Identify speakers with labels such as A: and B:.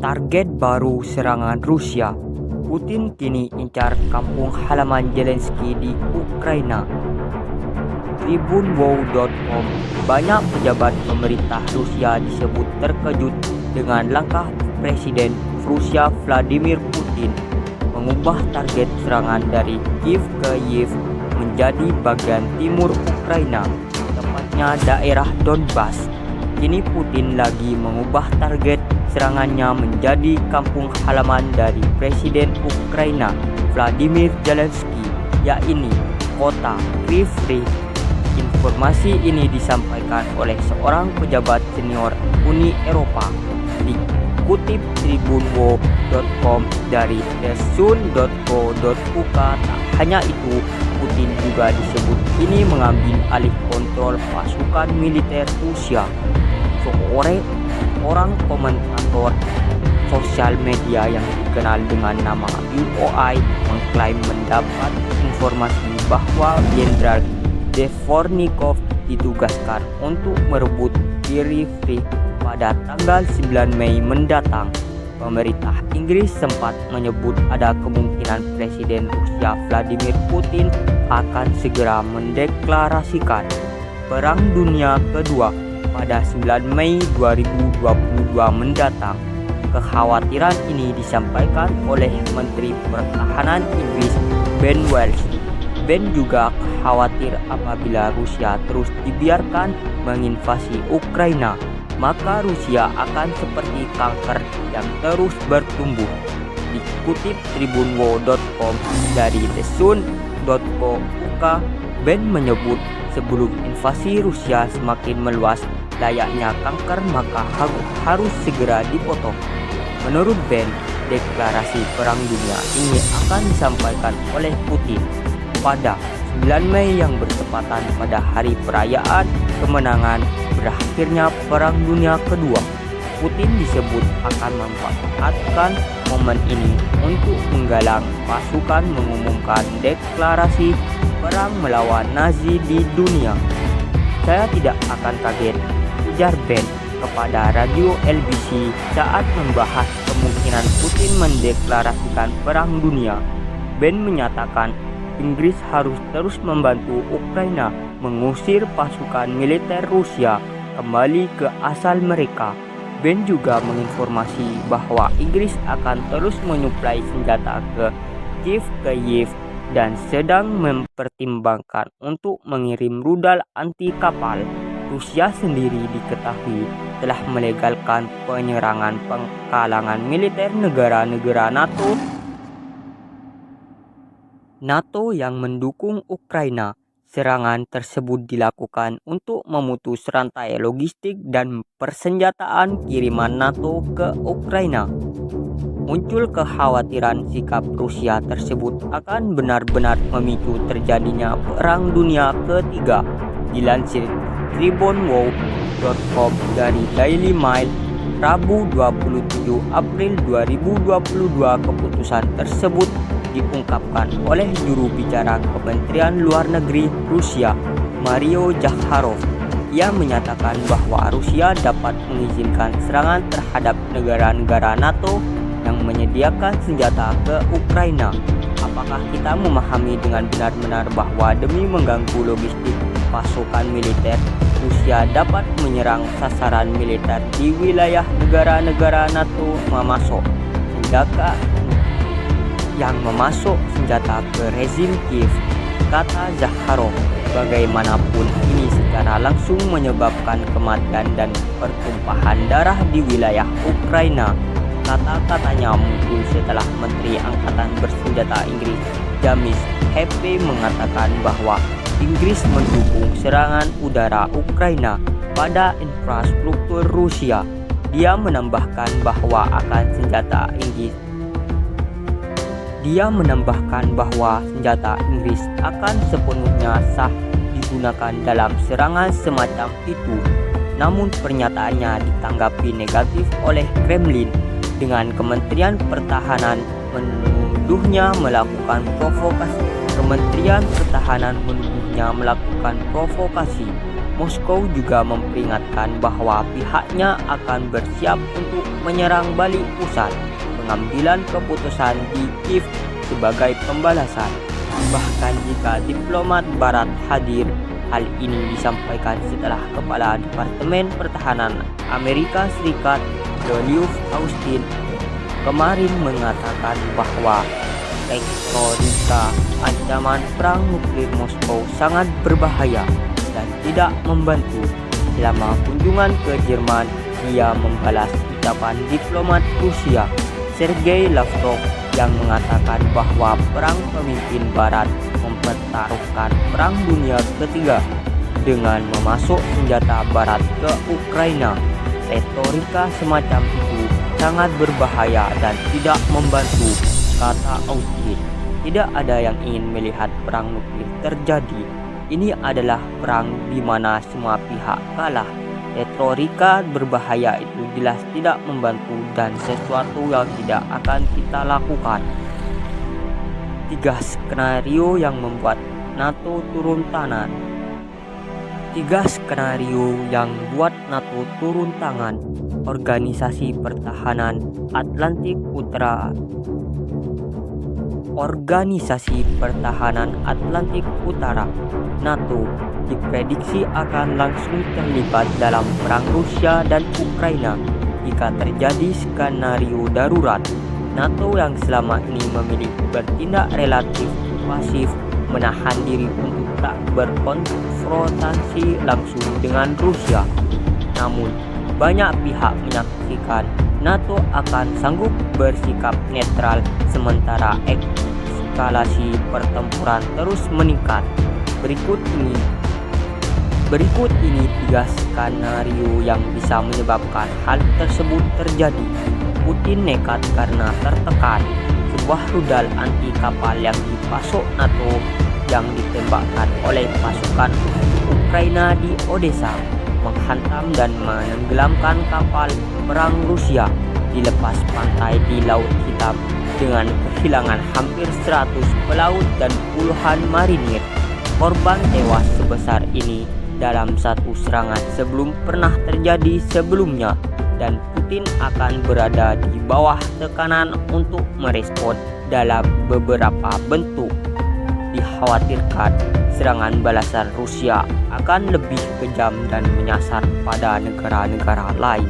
A: Target baru serangan Rusia. Putin kini incar kampung halaman Zelensky di Ukraina. Tribunwow.com. Banyak pejabat pemerintah Rusia disebut terkejut dengan langkah Presiden Rusia Vladimir Putin mengubah target serangan dari Kiev ke Kyiv menjadi bagian timur Ukraina, tepatnya daerah Donbas. Kini Putin lagi mengubah target serangannya menjadi kampung halaman dari Presiden Ukraina Vladimir Zelensky, yaitu kota Kyiv. Informasi ini disampaikan oleh seorang pejabat senior Uni Eropa. Dikutip Tribunwow.com dari thesun.co.uk. Tak hanya itu, Putin juga disebut ini mengambil alih kontrol pasukan militer Rusia. Seorang komentator sosial media yang dikenal dengan nama UOI mengklaim mendapat informasi bahwa Jenderal Dvornikov ditugaskan untuk merebut Kyiv pada tanggal 9 Mei mendatang. Pemerintah Inggris sempat menyebut ada kemungkinan Presiden Rusia Vladimir Putin akan segera mendeklarasikan Perang Dunia Kedua pada 9 Mei 2022 mendatang. Kekhawatiran ini disampaikan oleh Menteri Pertahanan Inggris Ben Wallace. Ben juga khawatir apabila Rusia terus dibiarkan menginvasi Ukraina, maka Rusia akan seperti kanker yang terus bertumbuh. Dikutip Tribunwow.com dari thesun.co.uk, Ben menyebut sebelum invasi Rusia semakin meluas layaknya kanker maka harus segera dipotong. Menurut Ben, deklarasi perang dunia ini akan disampaikan oleh Putin pada 9 Mei yang bertepatan pada hari perayaan kemenangan berakhirnya Perang Dunia Kedua. Putin disebut akan memanfaatkan momen ini untuk menggalang pasukan mengumumkan deklarasi perang melawan Nazi di dunia. Saya tidak akan kaget, ujar Ben kepada radio LBC saat membahas kemungkinan Putin mendeklarasikan perang dunia. Ben menyatakan Inggris harus terus membantu Ukraina mengusir pasukan militer Rusia kembali ke asal mereka. Ben juga menginformasi bahwa Inggris akan terus menyuplai senjata ke Kyiv dan sedang mempertimbangkan untuk mengirim rudal anti kapal. Rusia sendiri diketahui telah melegalkan penyerangan pengkalangan militer negara-negara NATO yang mendukung Ukraina. Serangan tersebut dilakukan untuk memutus rantai logistik dan persenjataan kiriman NATO ke Ukraina. Muncul kekhawatiran sikap Rusia tersebut akan benar-benar memicu terjadinya Perang Dunia Ketiga. Dilansir Tribunwow.com dari Daily Mail, Rabu 27 April 2022, keputusan tersebut diungkapkan oleh juru bicara Kementerian Luar Negeri Rusia, Mario Zakharov. Ia menyatakan bahwa Rusia dapat mengizinkan serangan terhadap negara-negara NATO yang menyediakan senjata ke Ukraina. Apakah kita memahami dengan benar-benar bahwa demi mengganggu logistik pasukan militer, Rusia dapat menyerang sasaran militer di wilayah negara-negara NATO yang memasok senjata ke rezim Kiev, kata Zakharov. Bagaimanapun ini secara langsung menyebabkan kematian dan pertumpahan darah di wilayah Ukraina. Kata-katanya muncul setelah Menteri Angkatan Bersenjata Inggris James Hepe mengatakan bahwa Inggris mendukung serangan udara Ukraina pada infrastruktur Rusia. Dia menambahkan bahwa akan senjata Inggris Dia menambahkan bahwa senjata Inggris akan sepenuhnya sah digunakan dalam serangan semacam itu. Namun pernyataannya ditanggapi negatif oleh Kremlin dengan Kementerian Pertahanan menuduhnya melakukan provokasi. Kementerian Pertahanan menuduhnya melakukan provokasi. Moskow juga memperingatkan bahwa pihaknya akan bersiap untuk menyerang balik pusat pengambilan keputusan di Kiev sebagai pembalasan. Bahkan jika diplomat Barat hadir, hal ini disampaikan setelah Kepala Departemen Pertahanan Amerika Serikat Lloyd Austin kemarin mengatakan bahwa retorika ancaman perang nuklir Moskow sangat berbahaya dan tidak membantu. Selama kunjungan ke Jerman, dia membalas ucapan diplomat Rusia Sergei Lavrov yang mengatakan bahwa perang pemimpin Barat mempertaruhkan Perang Dunia Ketiga dengan memasuk senjata Barat ke Ukraina. Retorika semacam itu sangat berbahaya dan tidak membantu, kata Austin. Tidak ada yang ingin melihat perang nuklir terjadi. Ini adalah perang di mana semua pihak kalah. Retorika berbahaya itu jelas tidak membantu dan sesuatu yang tidak akan kita lakukan. 3 skenario yang membuat NATO turun tangan. 3 skenario yang buat NATO turun tangan. Organisasi Pertahanan Atlantik Utara. Organisasi Pertahanan Atlantik Utara NATO diprediksi akan langsung terlibat dalam perang Rusia dan Ukraina jika terjadi skenario darurat. NATO yang selama ini memilih bertindak relatif pasif menahan diri untuk tak berkonfrontasi langsung dengan Rusia. Namun, banyak pihak menyaksikan NATO akan sanggup bersikap netral sementara eskalasi pertempuran terus meningkat. Berikut ini 3 skenario yang bisa menyebabkan hal tersebut terjadi. Putin nekat karena tertekan. Sebuah rudal anti kapal yang dipasok NATO yang ditembakkan oleh pasukan Ukraina di Odessa menghantam dan menenggelamkan kapal perang Rusia di lepas pantai di Laut Hitam dengan kehilangan hampir 100 pelaut dan puluhan marinir. Korban tewas sebesar ini dalam satu serangan sebelum pernah terjadi sebelumnya, dan Putin akan berada di bawah tekanan untuk merespon dalam beberapa bentuk. Dikhawatirkan serangan balasan Rusia akan lebih kejam dan menyasar pada negara-negara lain.